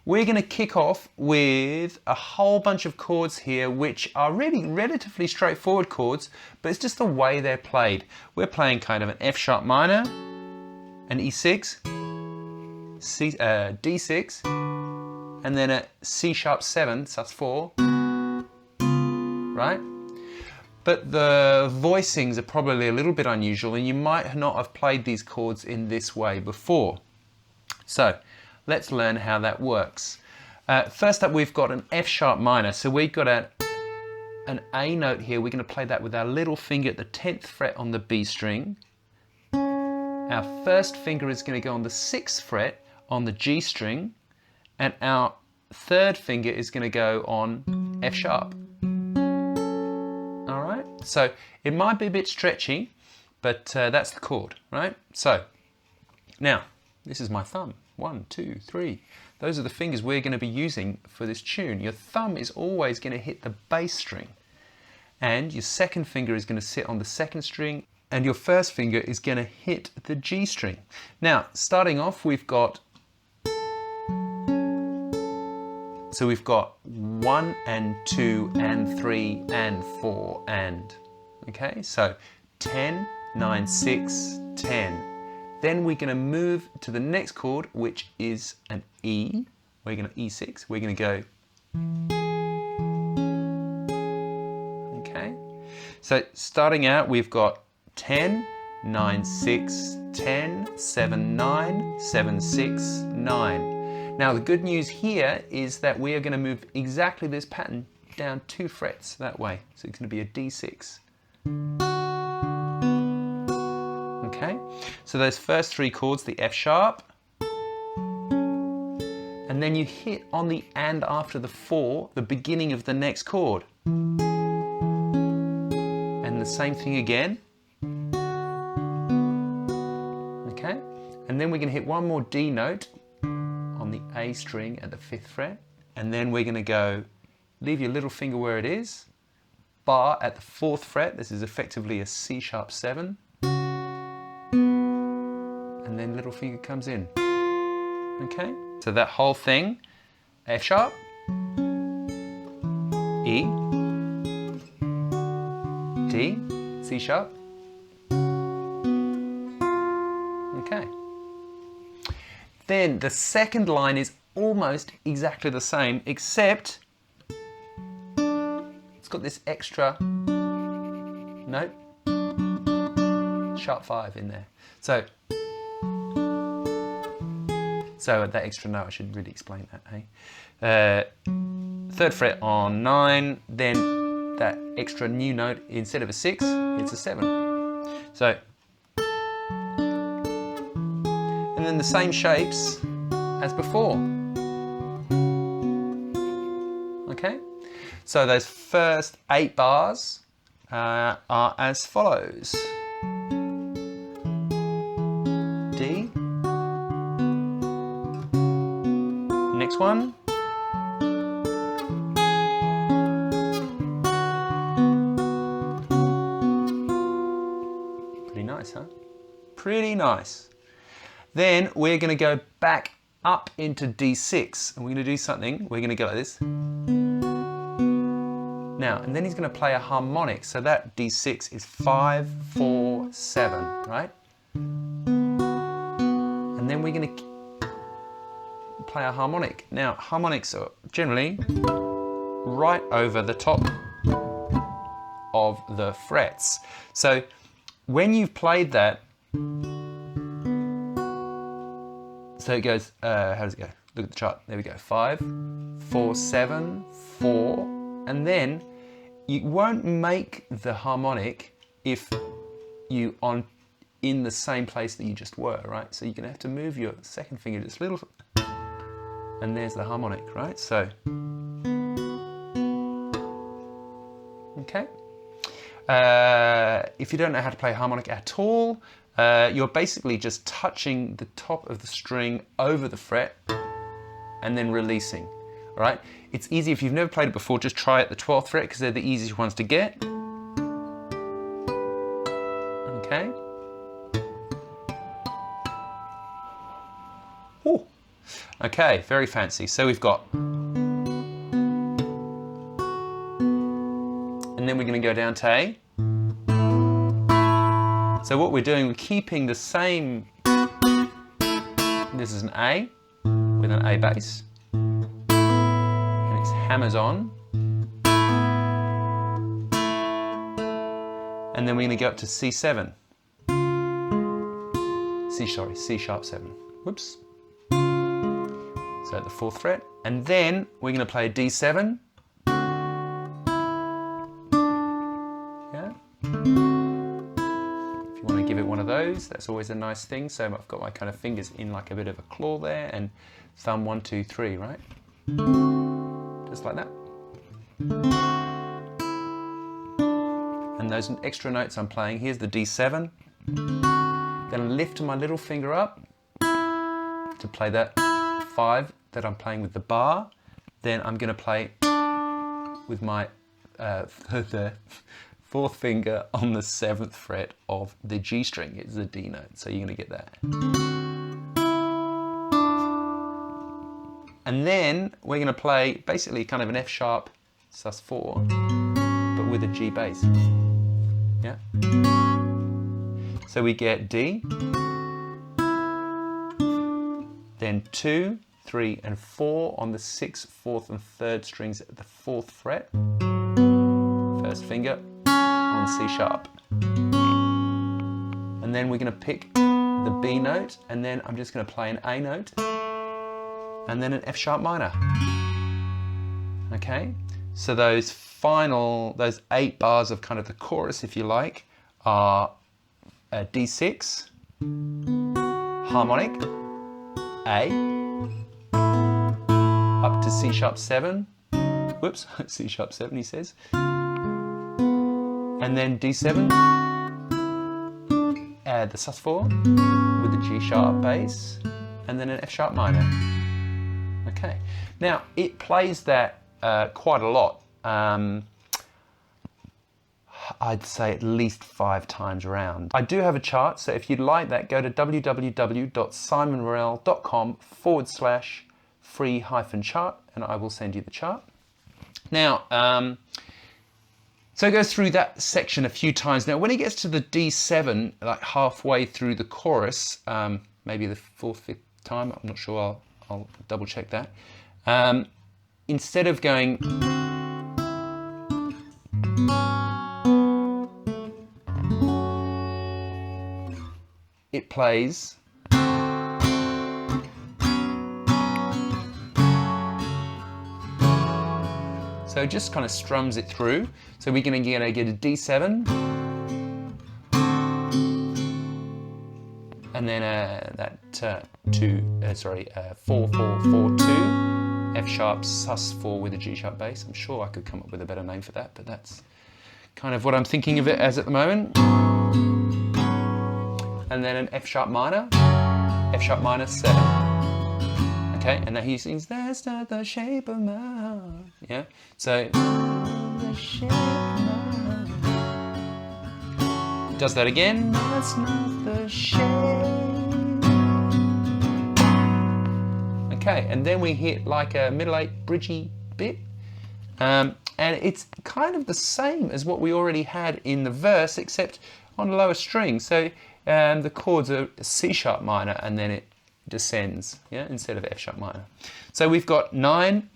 we're going to kick off with a whole bunch of chords here which are really relatively straightforward chords, but it's just the way they're played. We're playing kind of an F sharp minor, an E6, D6, and then a C sharp 7, sus 4, right? But the voicings are probably a little bit unusual and you might not have played these chords in this way before. So let's learn how that works. First up, we've got an F sharp minor. So we've got an A note here. We're going to play that with our little finger at the 10th fret on the B string. Our first finger is going to go on the 6th fret on the G string, and our third finger is going to go on F sharp. All right, so it might be a bit stretchy, but that's the chord, right? So now, this is my thumb. 1, 2, 3. Those are the fingers we're going to be using for this tune. Your thumb is always going to hit the bass string, and your second finger is going to sit on the 2nd string, and your first finger is going to hit the G string. Now, starting off, we've got 1 and 2 and 3 and 4 and, okay? So 10, 9, 6, 10. Then we're going to move to the next chord, which is an E. We're going to E6. We're going to go. Okay. So starting out, we've got 10, 9, 6, 10, 7, 9, 7, 6, 9. Now the good news here is that we are going to move exactly this pattern down 2 frets that way. So it's going to be a D6. Okay, so those first 3 chords, the F sharp, and then you hit on the and after the 4, the beginning of the next chord. And the same thing again. Okay, and then we're going to hit one more D note on the A string at the 5th fret, and then we're going to go, leave your little finger where it is, bar at the 4th fret, this is effectively a C sharp 7, and then little finger comes in. Okay, so that whole thing, F sharp, E, D, C sharp. Okay. Then the second line is almost exactly the same, except it's got this extra note, sharp 5 in there. So that extra note, I should really explain that, hey? 3rd fret on 9, then that extra new note, instead of a 6, it's a 7. So, and then the same shapes as before. Okay? So those first 8 bars are as follows. D. Next one. Pretty nice, huh? Pretty nice. Then we're going to go back up into D6 and we're going to do something. We're going to go like this. Now, and then he's going to play a harmonic. So that D6 is 5, 4, 7, right? And then we're going to play a harmonic. Now, harmonics are generally right over the top of the frets. So when you've played that, so it goes, how does it go? Look at the chart. There we go. 5, 4, 7, 4, and then you won't make the harmonic if you in the same place that you just were, right? So you're going to have to move your second finger just a little, and there's the harmonic, right? So, okay. If you don't know how to play harmonic at all, you're basically just touching the top of the string over the fret and then releasing, all right? It's easy. If you've never played it before, just try at the 12th fret because they're the easiest ones to get. Okay. Ooh. Okay, very fancy. So we've got, and then we're going to go down to A. So what we're doing, we're keeping the same, this is an A with an A bass, and it's hammers on. And then we're going to go up to C7. C sharp 7. Whoops. So the 4th fret. And then we're going to play a D7. Yeah. If you want to give it one of those, that's always a nice thing. So I've got my kind of fingers in like a bit of a claw there, and thumb 1, 2, 3, right? Just like that. And those extra notes I'm playing, here's the D7. Then lift my little finger up to play that 5 that I'm playing with the bar. Then I'm going to play with my the 4th finger on the 7th fret of the G string. It's the D note, so you're going to get that. And then we're going to play basically kind of an F sharp sus4, but with a G bass. Yeah. So we get D, then 2, 3, and 4 on the 6th, 4th, and 3rd strings at the 4th fret. 1st finger on C sharp. And then we're going to pick the B note, and then I'm just going to play an A note, and then an F sharp minor. Okay, so those 8 bars of kind of the chorus, if you like, are D6, harmonic, A, up to C sharp 7, whoops, C sharp 7 he says, and then D7, add the sus4 with the G sharp bass, and then an F sharp minor. Okay, now it plays that quite a lot. I'd say at least 5 times around. I do have a chart, so if you'd like that, go to www.simonmorell.com/free-chart, and I will send you the chart. Now, so it goes through that section a few times. Now, when it gets to the D7, like halfway through the chorus, maybe the 4th, 5th time, I'm not sure, I'll double check that. Instead of going it plays so it just kind of strums it through. So we're going to get a D7 and then that 4, 4, 4, 2 F sharp sus4 with a G sharp bass. I'm sure I could come up with a better name for that, but that's kind of what I'm thinking of it as at the moment. And then an F sharp minor 7. Okay, and then he sings, "That's not the shape of my heart." Yeah, so the shape of my heart. Does that again. That's not the shape. Okay, and then we hit like a middle 8 bridgy bit. And it's kind of the same as what we already had in the verse, except on a lower string. So the chords are C sharp minor, and then it descends, yeah, instead of F sharp minor. So we've got 9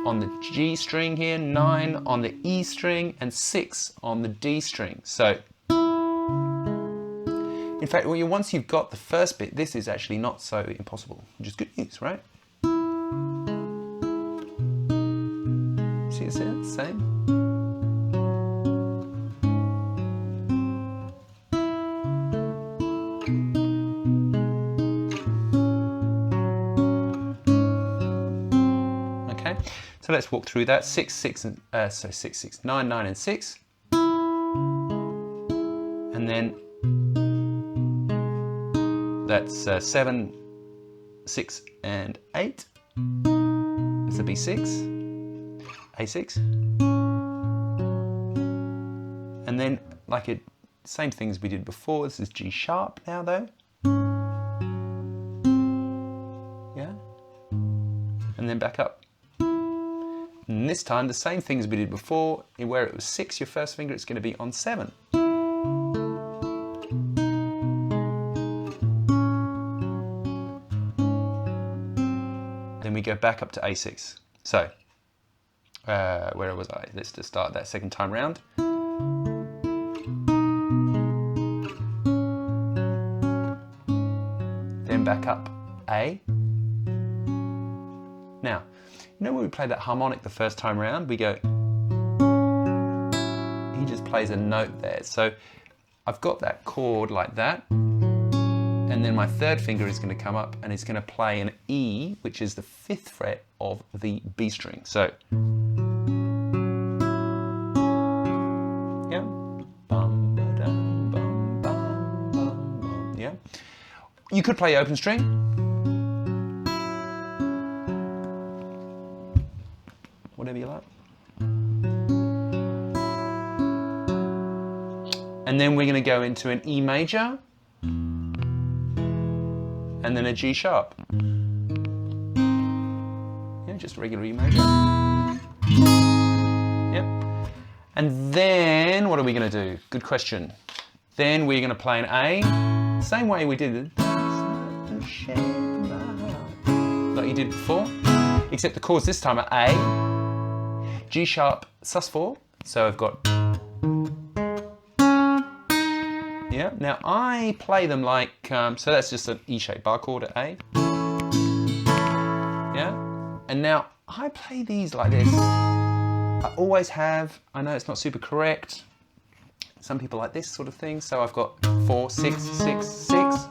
on the G string here, 9 on the E string, and 6 on the D string. So, in fact, once you've got the first bit, this is actually not so impossible, which is good news, right? See, it's the same. So let's walk through that. 6, 6, and 9, 9, and 6, and then that's 7, 6, and 8. It's a B6, A6, and then same thing as we did before. This is G sharp now, though. Yeah. and then back up. And this time, the same thing as we did before, where it was 6, your first finger, it's going to be on 7. Then we go back up to A6. So, where was I? Let's just start that second time round. Then back up A. Now, you know when we played that harmonic the first time round, we go, he just plays a note there. So I've got that chord like that, and then my third finger is going to come up and it's going to play an E, which is the 5th fret of the B string. So, yeah, bum, ba-dum, bum, bum, bum, bum. Yeah. You could play open string. Whatever you like. And then we're going to go into an E major, and then a G sharp. Yeah, just regular E major. Yep. And then what are we going to do? Good question. Then we're going to play an A, same way we did it, like you did before, except the chords this time are A, G sharp, sus4. So I've got, yeah. Now I play them like, so that's just an E-shaped bar chord at A. Yeah. And now I play these like this. I always have. I know it's not super correct. Some people like this sort of thing. So I've got 4, 6, 6, 6.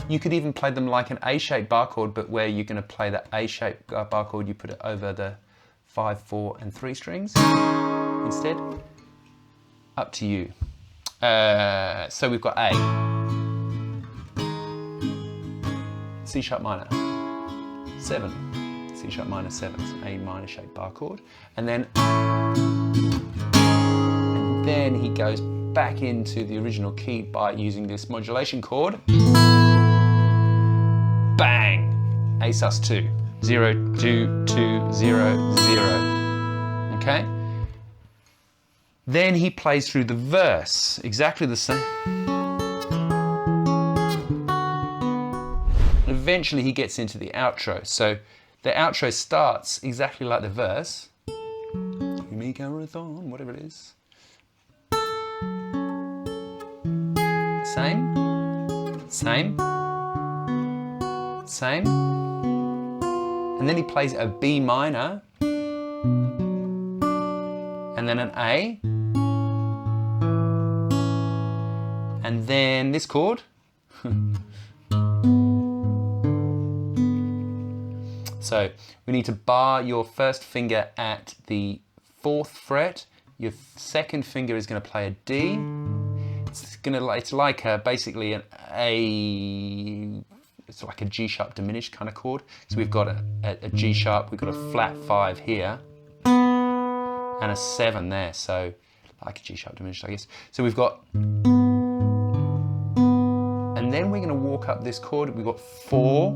You could even play them like an A-shaped bar chord, but where you're going to play the A-shaped bar chord, you put it over the 5, 4, and 3 strings instead. Up to you. So we've got A, C sharp minor, 7, C sharp minor 7, so A minor shaped bar chord, and then he goes back into the original key by using this modulation chord. Bang! A sus2, 0, 2, 2, 0, 0. Okay? Then he plays through the verse, exactly the same. Eventually he gets into the outro. So the outro starts exactly like the verse. Whatever it is. Same, same, same. And then he plays a B minor, and then an A, and then this chord. So we need to bar your first finger at the 4th fret. Your second finger is going to play a D. It's like basically it's like a G sharp diminished kind of chord. So we've got a G sharp, we've got a flat 5 here, and a 7 there. So like a G sharp diminished, I guess. So we've got, and then we're going to walk up this chord. We've got 4,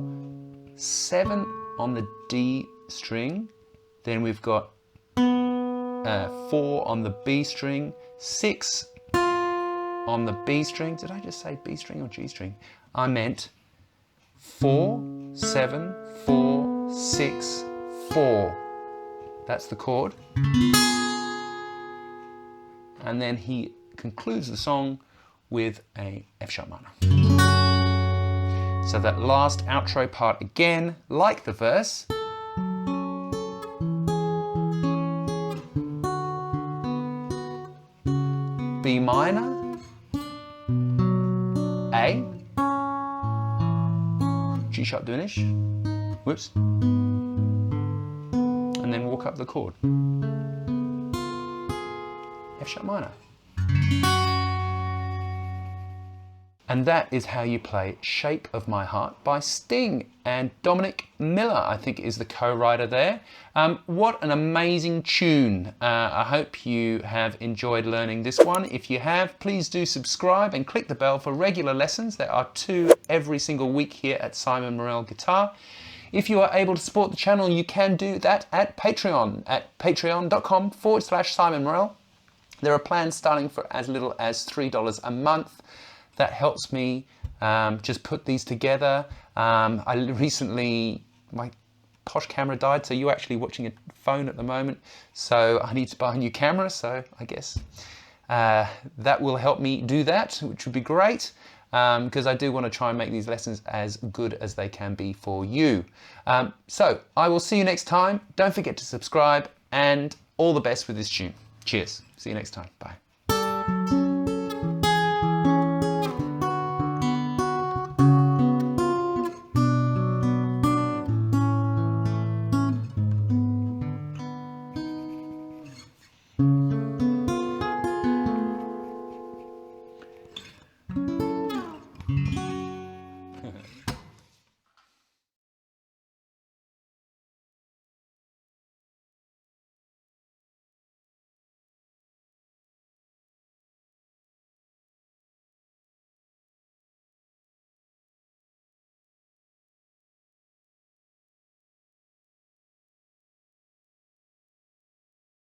7 on the D string. Then we've got 4 on the B string, 6 on the B string. Did I just say B string or G string? I meant 4, 7, 4, 6, 4. That's the chord. And then he concludes the song with a F sharp minor. So that last outro part again, like the verse. B minor, A, G sharp diminished, whoops, and then walk up the chord, F sharp minor. And that is how you play Shape of My Heart by Sting. And Dominic Miller, I think, is the co-writer there. What an amazing tune. I hope you have enjoyed learning this one. If you have, please do subscribe and click the bell for regular lessons. There are 2 every single week here at Simon Morell Guitar. If you are able to support the channel, you can do that at Patreon, at patreon.com/Simon Morell. There are plans starting for as little as $3 a month. That helps me just put these together. I recently, my posh camera died, so you're actually watching a phone at the moment. So I need to buy a new camera, so I guess that will help me do that, which would be great. Because I do want to try and make these lessons as good as they can be for you. So I will see you next time. Don't forget to subscribe, and all the best with this tune. Cheers. See you next time. Bye.